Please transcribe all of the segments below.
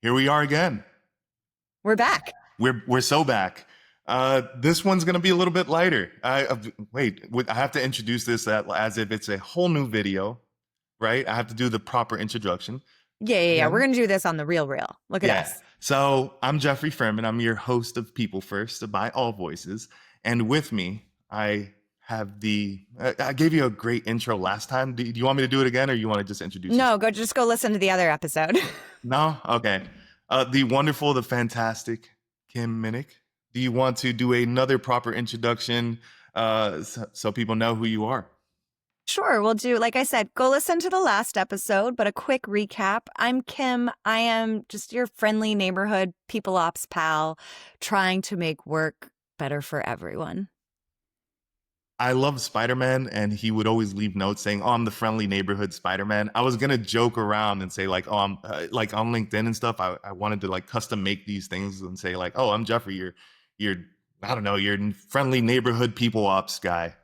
Here we are again. We're back. We're so back. This one's gonna be a little bit lighter. I have to introduce this as if it's a whole new video, right? I have to do the proper introduction. Yeah. We're going to do this on the real. Look at us. So I'm Jeffrey Fermin. I'm your host of People First by AllVoices. And with me, I have I gave you a great intro last time. Do you want me to do it again, or you want to just introduce yourself? No, go listen to the other episode. No? Okay. The wonderful, the fantastic Kim Minnick. Do you want to do another proper introduction so people know who you are? Sure, we'll do, like I said, go listen to the last episode, but a quick recap. I'm Kim. I am just your friendly neighborhood people ops pal trying to make work better for everyone. I love Spider-Man, and he would always leave notes saying, "Oh, I'm the friendly neighborhood Spider-Man." I was gonna joke around and say like, "Oh, I'm like on LinkedIn and stuff." I wanted to like custom make these things and say like, "Oh, I'm Jeffrey. You're I don't know, you're friendly neighborhood people ops guy."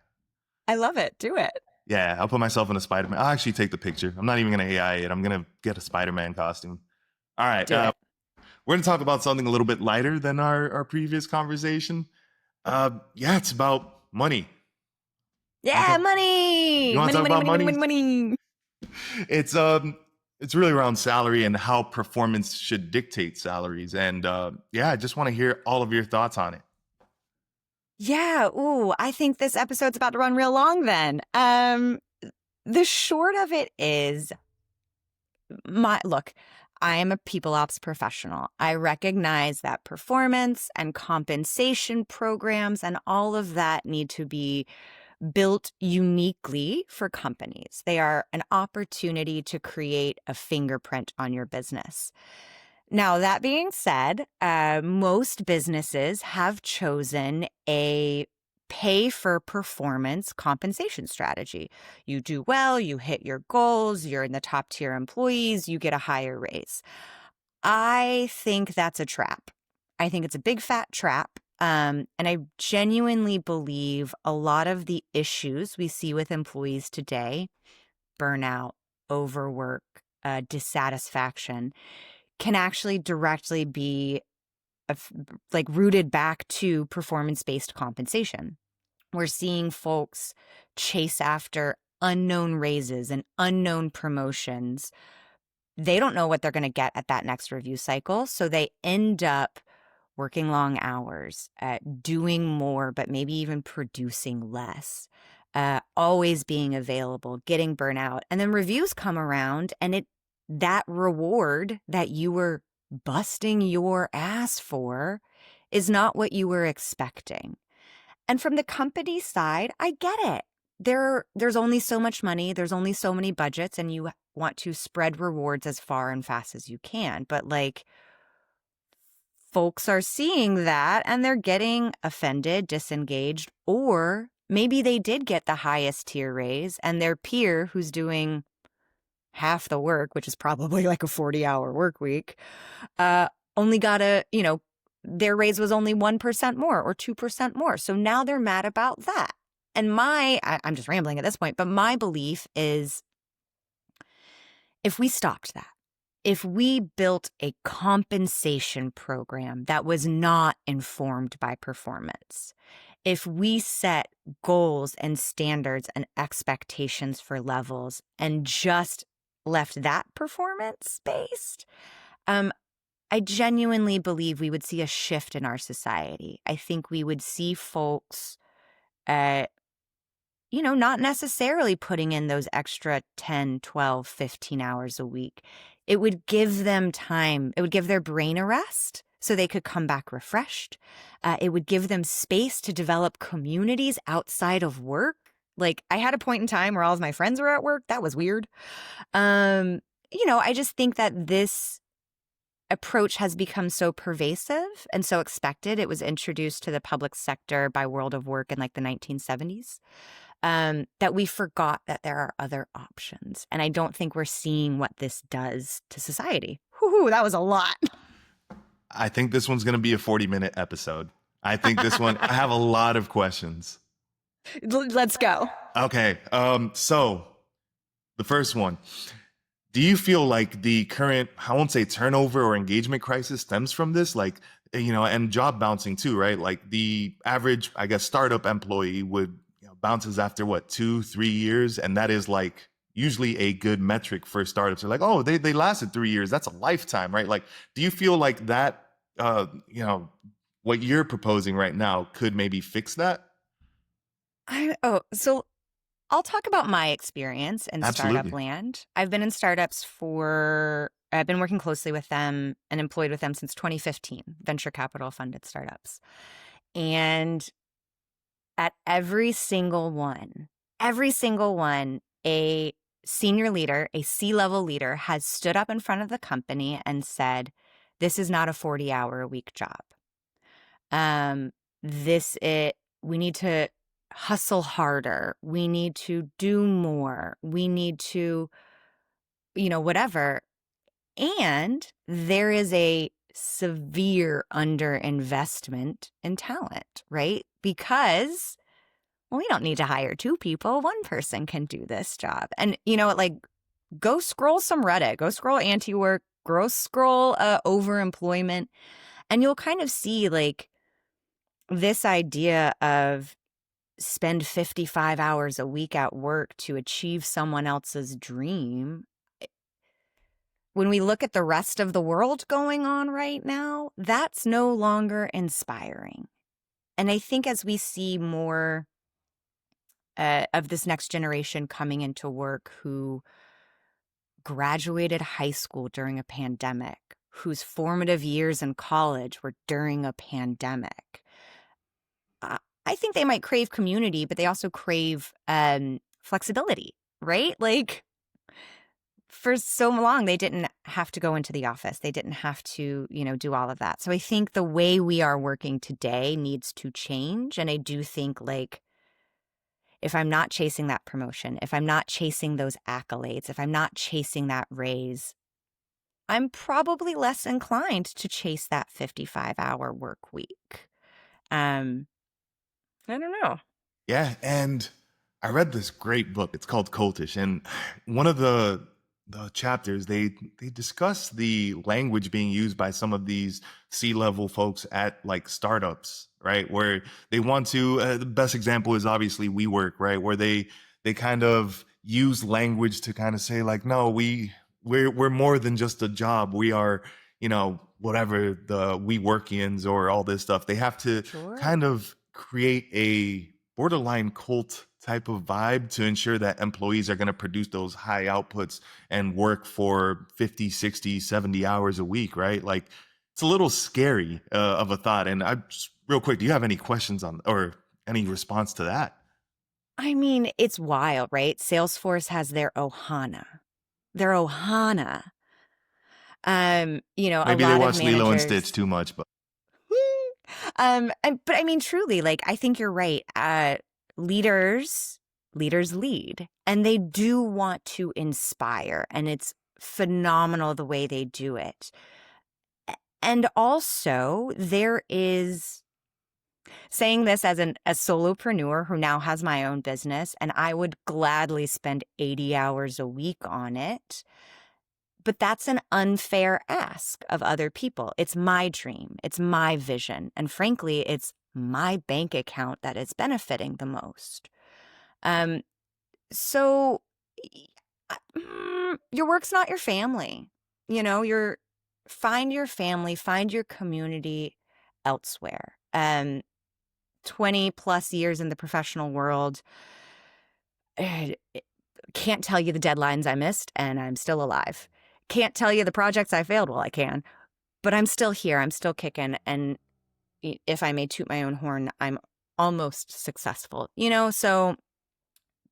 I love it. Do it. Yeah, I'll put myself in a Spider-Man. I'll actually take the picture. I'm not even gonna AI it. I'm gonna get a Spider-Man costume. All right, we're gonna talk about something a little bit lighter than our previous conversation. It's about money. Yeah, money. You want to talk about money? Money. It's really around salary and how performance should dictate salaries. And I just want to hear all of your thoughts on it. Yeah. Ooh, I think this episode's about to run real long then. The short of it is look, I am a people ops professional. I recognize that performance and compensation programs and all of that need to be built uniquely for companies. They are an opportunity to create a fingerprint on your business. Now, that being said, most businesses have chosen a pay for performance compensation strategy. You do well, you hit your goals, you're in the top tier employees, you get a higher raise. I think that's a trap. I think it's a big fat trap. And I genuinely believe a lot of the issues we see with employees today, burnout, overwork, dissatisfaction, can actually directly be rooted back to performance-based compensation. We're seeing folks chase after unknown raises and unknown promotions. They don't know what they're going to get at that next review cycle, so they end up working long hours, doing more, but maybe even producing less, always being available, getting burnout. And then reviews come around and that reward that you were busting your ass for is not what you were expecting. And from the company side, I get it. There's only so much money, there's only so many budgets, and you want to spread rewards as far and fast as you can. But folks are seeing that and they're getting offended, disengaged, or maybe they did get the highest tier raise and their peer who's doing half the work, which is probably like a 40-hour work week, only got their raise was only 1% more or 2% more. So now they're mad about that. And I'm just rambling at this point, but my belief is if we stopped that, if we built a compensation program that was not informed by performance, if we set goals and standards and expectations for levels and just left that performance-based, I genuinely believe we would see a shift in our society. I think we would see folks, not necessarily putting in those extra 10, 12, 15 hours a week. It would give them time. It would give their brain a rest so they could come back refreshed. It would give them space to develop communities outside of work. Like I had a point in time where all of my friends were at work. That was weird. I just think that this approach has become so pervasive and so expected. It was introduced to the public sector by World of Work in like the 1970s. That we forgot that there are other options. And I don't think we're seeing what this does to society. Whew, that was a lot. I think this one's going to be a 40-minute episode. I think this one, I have a lot of questions. Let's go. Okay. So the first one, Do you feel like the current, I won't say turnover or engagement crisis stems from this? Like, and job bouncing too, right? Like the average, I guess, startup employee would, bounces after what, 2, 3 years. And that is like usually a good metric for startups. They're like, oh, they lasted 3 years. That's a lifetime, right? Like, do you feel like that, what you're proposing right now could maybe fix that? So I'll talk about my experience in startup Absolutely. land. I've been working closely with them and employed with them since 2015, venture capital funded startups. And at every single one, a senior leader, a C-level leader has stood up in front of the company and said, this is not a 40-hour-a-week job. Um, we need to hustle harder. We need to do more. We need to, whatever. And there is a severe underinvestment in talent, right? Because, well, we don't need to hire two people. One person can do this job. And like, go scroll some Reddit, go scroll anti-work, go scroll overemployment, and you'll kind of see like this idea of spend 55 hours a week at work to achieve someone else's dream. When we look at the rest of the world going on right now, that's no longer inspiring. And I think as we see more of this next generation coming into work who graduated high school during a pandemic, whose formative years in college were during a pandemic, I think they might crave community, but they also crave flexibility, right? Like for so long, they didn't have to go into the office. They didn't have to, do all of that. So I think the way we are working today needs to change. And I do think like, if I'm not chasing that promotion, if I'm not chasing those accolades, if I'm not chasing that raise, I'm probably less inclined to chase that 55-hour work week. I don't know. Yeah, and I read this great book. It's called Cultish, and one of the chapters they discuss the language being used by some of these C-level folks at like startups, right? Where they want to. The best example is obviously WeWork, right? Where they kind of use language to kind of say like, no, we're more than just a job. We are, whatever the WeWorkians or all this stuff. They have to Sure. kind of create a borderline cult type of vibe to ensure that employees are going to produce those high outputs and work for 50, 60, 70 hours a week, right? Like it's a little scary of a thought. And I just real quick, do you have any questions on or any response to that? I mean, it's wild, right? Salesforce has their Ohana. Their Ohana. A Maybe they lot of watch Lilo and Stitch managers. too much, but But I mean, truly, like, I think you're right. Leaders, leaders lead, and they do want to inspire, and it's phenomenal the way they do it. And also, there is saying this as a solopreneur who now has my own business, and I would gladly spend 80 hours a week on it. But that's an unfair ask of other people. It's my dream. It's my vision. And frankly, it's my bank account that is benefiting the most. Um, so your work's not your family. Find your family, find your community elsewhere. 20 plus years in the professional world, eh, can't tell you the deadlines I missed, and I'm still alive. Can't tell you the projects I failed. Well, I can, but I'm still here. I'm still kicking. And if I may toot my own horn, I'm almost successful, So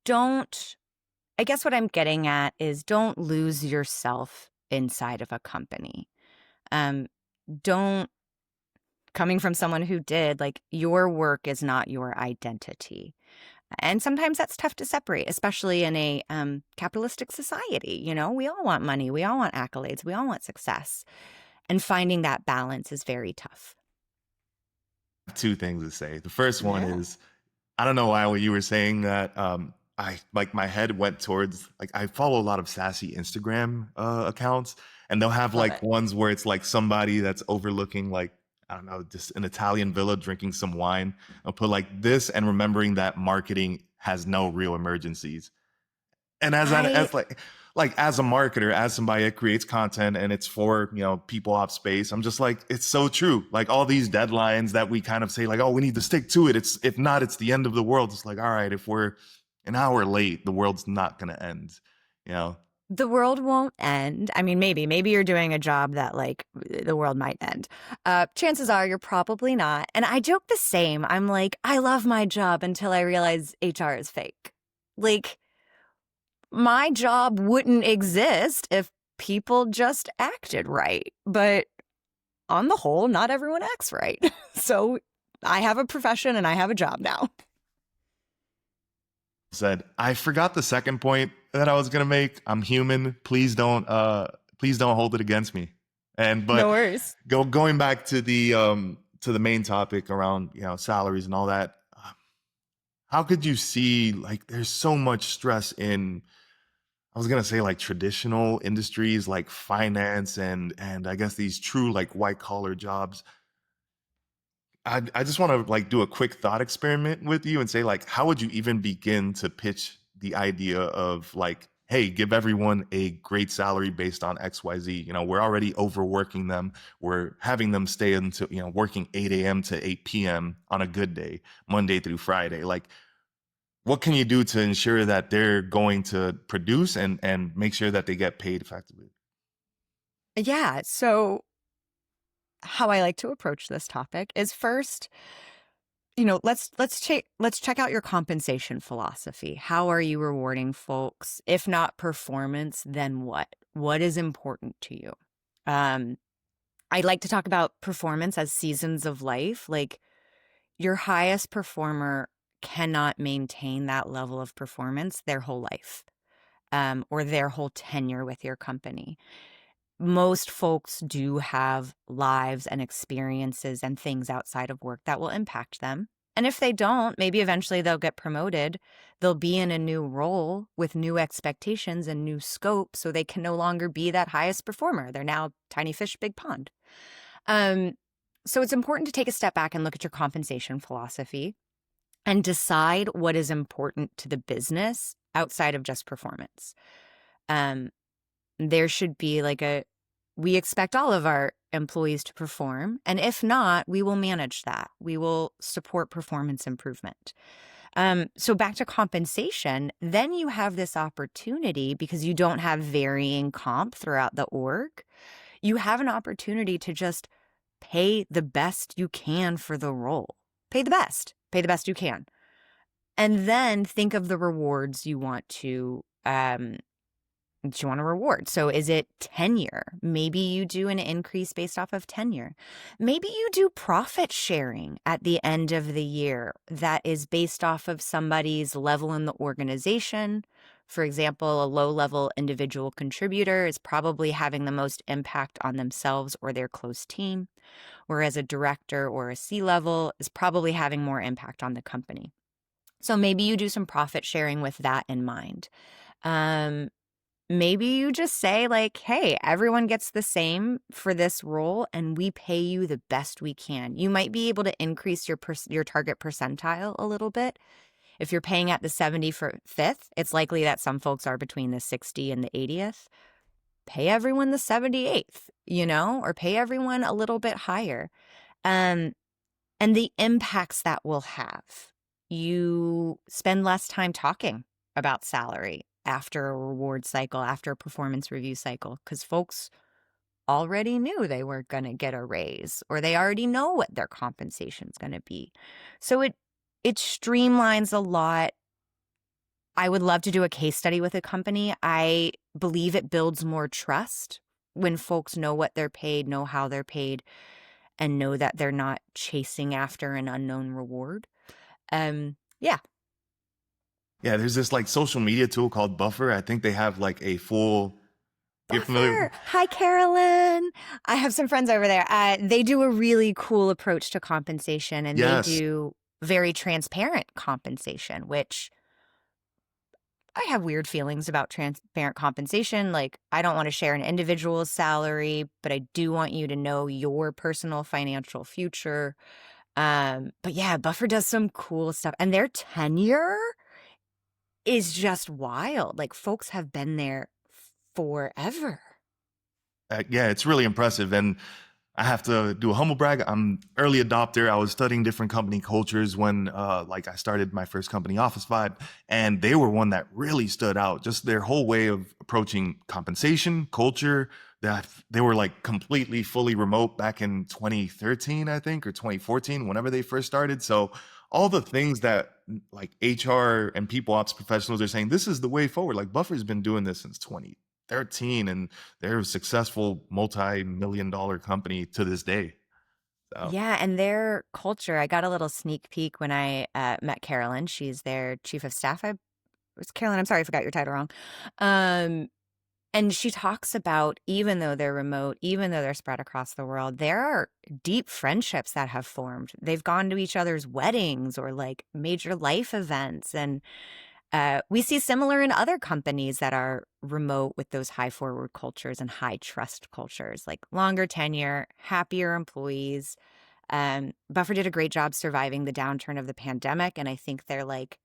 I guess what I'm getting at is don't lose yourself inside of a company. Um, don't, coming from someone who did, like, your work is not your identity. And sometimes that's tough to separate, especially in a capitalistic society. We all want money. We all want accolades. We all want success. And finding that balance is very tough. two things to say. The first one Yeah. is I don't know why when you were saying that I like my head went towards like I follow a lot of sassy Instagram accounts, and they'll have Love like it. ones where it's like somebody that's overlooking like I don't know, just an Italian villa drinking some wine. I'll put like this and remembering that marketing has no real emergencies. And I as like as a marketer, as somebody that creates content and it's for, you know, people off space, I'm just like, it's so true. Like all these deadlines that we kind of say like, oh, we need to stick to it. It's if not, it's the end of the world. It's like, all right, if we're an hour late, the world's not gonna end. You know? The world won't end. I mean, maybe you're doing a job that like the world might end. Chances are you're probably not. And I joke the same. I'm like, I love my job until I realize HR is fake. Like, my job wouldn't exist if people just acted right. But on the whole, not everyone acts right. So I have a profession and I have a job now. Said, I forgot the second point that I was gonna make. I'm human. Please don't hold it against me. And No but worries. going back to the main topic around, you know, salaries and all that, how could you see like there's so much stress in I was gonna say like traditional industries like finance and I guess these true like white collar jobs. I just want to like do a quick thought experiment with you and say like how would you even begin to pitch the idea of like hey, give everyone a great salary based on XYZ. You know, we're already overworking them. We're having them stay until, you know, working 8 a.m. to 8 p.m. on a good day, Monday through Friday. Like what can you do to ensure that they're going to produce and make sure that they get paid effectively? Yeah. So, how I like to approach this topic is first, let's check out your compensation philosophy. How are you rewarding folks? If not performance, then what? What is important to you? Um, I like to talk about performance as seasons of life. Like your highest performer cannot maintain that level of performance their whole life, or their whole tenure with your company. Most folks do have lives and experiences and things outside of work that will impact them. And if they don't, maybe eventually they'll get promoted. They'll be in a new role with new expectations and new scope, so they can no longer be that highest performer. They're now tiny fish, big pond. Um, so it's important to take a step back and look at your compensation philosophy and decide what is important to the business outside of just performance. Um, there should be like we expect all of our employees to perform. And if not, we will manage that. We will support performance improvement. So back to compensation, then you have this opportunity because you don't have varying comp throughout the org. You have an opportunity to just pay the best you can for the role. Pay the best you can. And then think of the rewards you want to reward. So is it tenure? Maybe you do an increase based off of tenure. Maybe you do profit sharing at the end of the year that is based off of somebody's level in the organization. For example, a low-level individual contributor is probably having the most impact on themselves or their close team, whereas a director or a C-level is probably having more impact on the company. So maybe you do some profit sharing with that in mind. Um, Maybe you just say like, hey, everyone gets the same for this role and we pay you the best we can. You might be able to increase your target percentile a little bit. If you're paying at the 75th, it's likely that some folks are between the 60 and the 80th. Pay everyone the 78th, or pay everyone a little bit higher. And the impacts that will have. You spend less time talking about salary after a reward cycle, after a performance review cycle, because folks already knew they were going to get a raise or they already know what their compensation is going to be. So it streamlines a lot. I would love to do a case study with a company. I believe it builds more trust when folks know what they're paid, know how they're paid, and know that they're not chasing after an unknown reward. Yeah. Yeah, there's this like social media tool called Buffer. I think they have like a full you're familiar? Buffer. Hi, Carolyn. I have some friends over there. They do a really cool approach to compensation and they Yes. do very transparent compensation, which I have weird feelings about transparent compensation. Like, I don't want to share an individual's salary, but I do want you to know your personal financial future. But yeah, Buffer does some cool stuff, and their tenure is just wild. Like, folks have been there forever. Yeah, it's really impressive. And I have to do a humble brag. I'm early adopter. I was studying different company cultures when like I started my first company, Office Vibe, and they were one that really stood out. Just their whole way of approaching compensation, culture, that they were like completely fully remote back in 2013, I think, or 2014, whenever they first started. So all the things that like HR and people ops professionals are saying, this is the way forward. Like Buffer's been doing this since 2013, and they're a successful multi-million-dollar company to this day. So Yeah, and their culture, I got a little sneak peek when I met Carolyn. She's their chief of staff. I was Carolyn. I'm sorry, I forgot your title wrong. Um, and she talks about even though they're remote, even though they're spread across the world, there are deep friendships that have formed. They've gone to each other's weddings or like major life events, and we see similar in other companies that are remote with those high forward cultures and high trust cultures, like longer tenure, happier employees. Buffer did a great job surviving the downturn of the pandemic, and I think they're like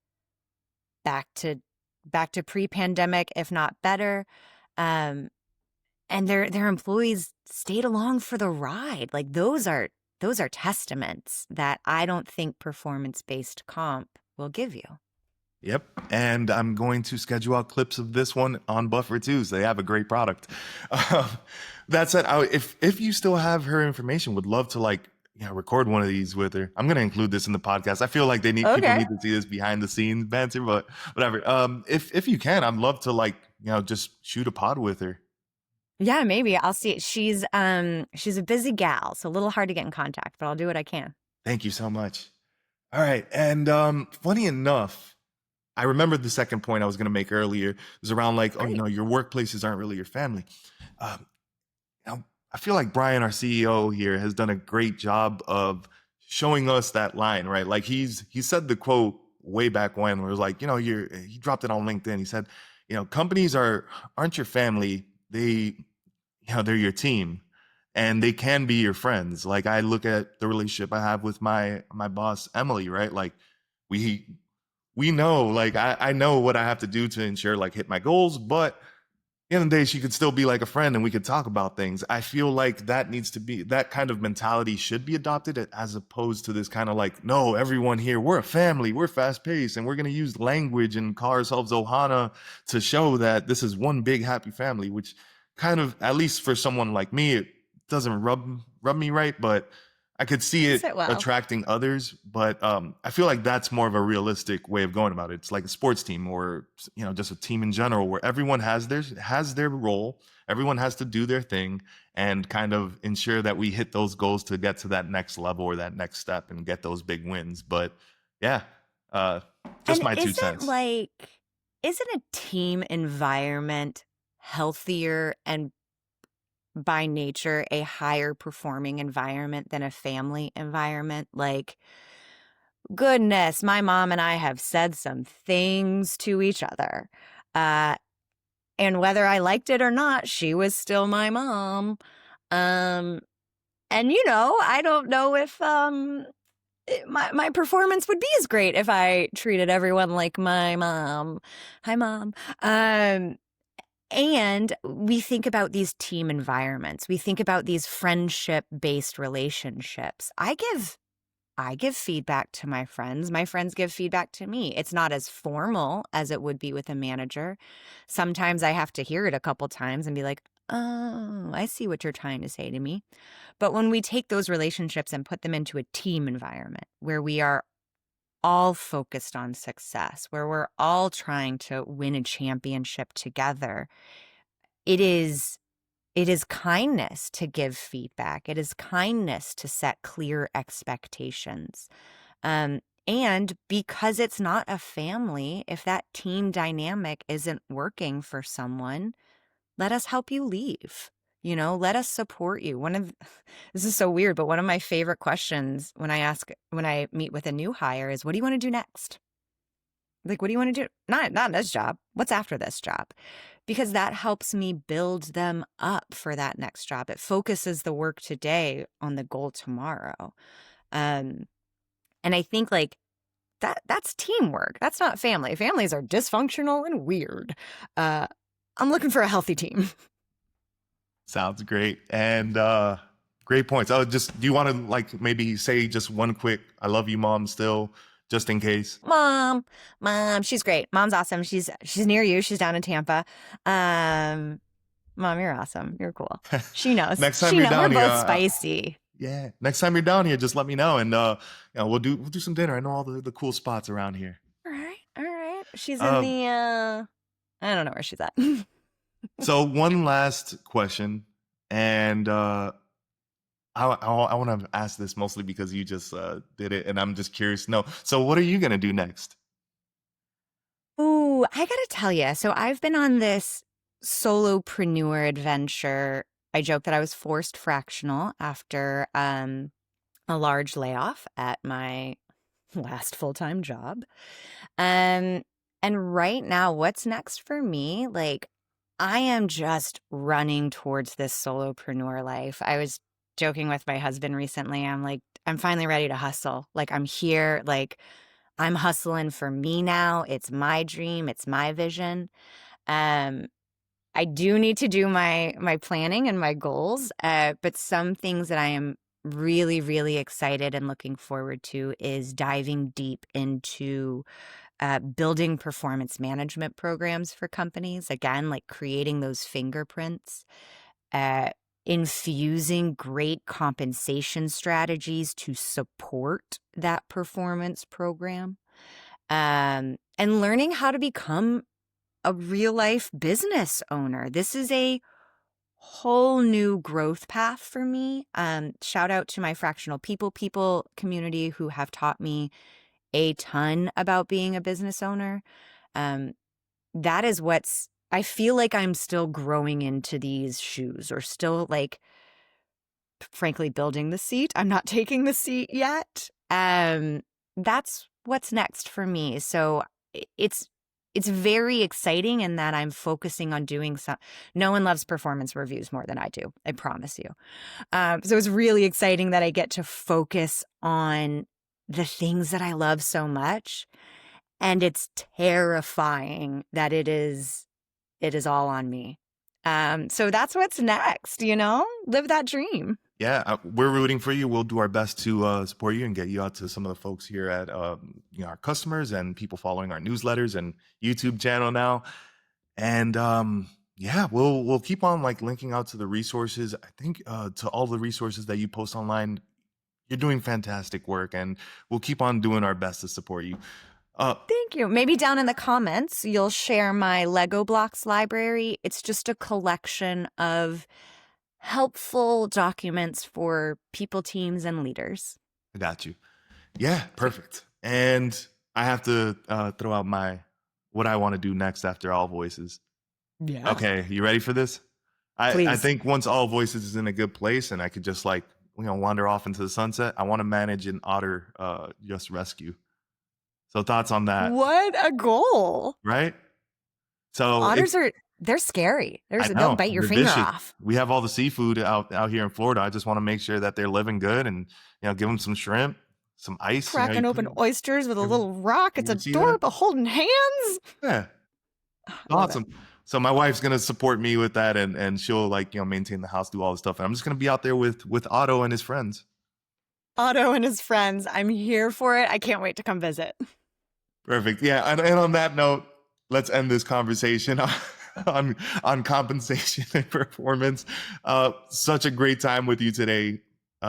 back to pre-pandemic, if not better. Um, and their employees stayed along for the ride. Like those are testaments that I don't think performance-based comp will give you. yep. And I'm going to schedule out clips of this one on Buffer too. So they have a great product. Um, that said, if you still have her information, would love to like record one of these with her. I'm gonna include this in the podcast. I feel like people Okay. need to see this behind the scenes banter, but whatever. If you can, I'd love to like just shoot a pod with her. Yeah, maybe. I'll see. She's a busy gal, so a little hard to get in contact, but I'll do what I can. Thank you so much. All right, and funny enough, I remembered the second point I was gonna make earlier. It was around like, oh, Great. your workplaces aren't really your family. Um, Now, I feel like Brian, our CEO here, has done a great job of showing us that line, right? Like he said the quote way back when, where it was like, he dropped it on LinkedIn. He said, companies aren't your family. They're your team, and they can be your friends. Like I look at the relationship I have with my boss Emily, right? Like we we know, like I know what I have to do to ensure like hit my goals, but the end of the day, she could still be like a friend and we could talk about things. I feel like that kind of mentality should be adopted as opposed to this kind of like, no, everyone here, we're a family, we're fast paced, and we're going to use language and call ourselves Ohana to show that this is one big happy family, which kind of, at least for someone like me, it doesn't rub me right, but I could see Doesn't it sit well. attracting others. But I feel like that's more of a realistic way of going about it. It's like a sports team or just a team in general where everyone has their role, everyone has to do their thing and kind of ensure that we hit those goals to get to that next level or that next step and get those big wins. But yeah, uh, just And my 2 cents. isn't a team environment healthier and by nature a higher performing environment than a family environment? Like, goodness, my mom and I have said some things to each other. Uh, and whether I liked it or not, she was still my mom. Um, and I don't know if my performance would be as great if I treated everyone like my mom. Hi, mom. Um, and we think about these team environments. We think about these friendship-based relationships. I give feedback to my friends. My friends give feedback to me. It's not as formal as it would be with a manager. Sometimes I have to hear it a couple times and be like, oh, I see what you're trying to say to me. But when we take those relationships and put them into a team environment where we are all focused on success, where we're all trying to win a championship together, it is kindness to give feedback. It is kindness to set clear expectations. And because it's not a family, if that team dynamic isn't working for someone, let us help you leave. Let us support you. This is so weird, but one of my favorite questions when I meet with a new hire is, what do you want to do next? Like, what do you want to do? Not this job. What's after this job? Because that helps me build them up for that next job. It focuses the work today on the goal tomorrow. Um, and I think like that's teamwork. That's not family. Families are dysfunctional and weird. I'm looking for a healthy team. Sounds great. And great points. Oh, just do you want to like maybe say just one quick "I love you, mom" still, just in case? Mom, she's great. Mom's awesome. She's near you. She's down in Tampa. Mom, you're awesome. You're cool. She knows. Next time She you're knows. We're down here, both spicy. yeah. Next time you're down here, just let me know, and we'll do some dinner. I know all the cool spots around here. All right. All right. She's in Um, the I don't know where she's at. so one last question, and I want to ask this mostly because you just did it, and I'm just curious to know. So what are you gonna do next? Ooh, I gotta tell you. So I've been on this solopreneur adventure. I joke that I was forced fractional after a large layoff at my last full-time job. Um, and right now, what's next for me? Like, I am just running towards this solopreneur life. I was joking with my husband recently. I'm like, I'm finally ready to hustle. Like, I'm here. Like, I'm hustling for me now. It's my dream. It's my vision. Um, I do need to do my planning and my goals, but some things that I am really, really excited and looking forward to is diving deep into building performance management programs for companies. Again, like creating those fingerprints, uh, infusing great compensation strategies to support that performance program, and learning how to become a real life business owner. This is a whole new growth path for me. Shout out to my fractional people community who have taught me a ton about being a business owner. Um, that is what's, I feel like I'm still growing into these shoes or still like, frankly, building the seat. I'm not taking the seat yet. That's what's next for me. So it's very exciting in that I'm focusing on doing some. No one loves performance reviews more than I do. I promise you. So it's really exciting that I get to focus on the things that I love so much. And it's terrifying that it is all on me. So that's what's next, live that dream. Yeah, we're rooting for you. We'll do our best to support you and get you out to some of the folks here at our customers and people following our newsletters and YouTube channel now. And yeah, we'll keep on like linking out to the resources. I think to all the resources that you post online. You're doing fantastic work, and we'll keep on doing our best to support you. Thank you. Maybe down in the comments, you'll share my Lego blocks library. It's just a collection of helpful documents for people, teams, and leaders. I got you. Yeah, perfect. And I have to throw out what I want to do next after AllVoices. Yeah. Okay, you ready for this? I Please. think once AllVoices is in a good place and I could just like wander off into the sunset, I want to manage an otter just rescue. So thoughts on that? What a goal. Right? So Otters they're scary. They'll bite your they're finger vicious. off. We have all the seafood out here in Florida. I just want to make sure that they're living good and give them some shrimp, some ice. Cracking open oysters with a little rock. It's adorable. Holding hands. Yeah. Awesome. So my wife's gonna support me with that, and she'll maintain the house, do all the stuff. And I'm just gonna be out there with Otto and his friends. Otto and his friends. I'm here for it. I can't wait to come visit. Perfect. Yeah. And on that note, let's end this conversation on compensation and performance. Such a great time with you today.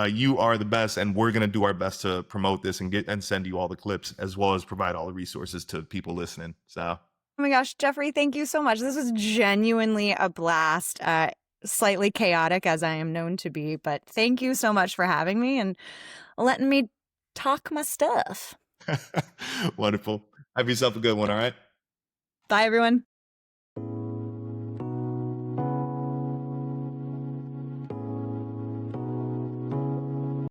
You are the best, and we're gonna do our best to promote this and send you all the clips as well as provide all the resources to people listening. So. Oh my gosh, Jeffrey, thank you so much. This was genuinely a blast. Slightly chaotic as I am known to be, but thank you so much for having me and letting me talk my stuff. Wonderful. Have yourself a good one. All right. Bye, everyone.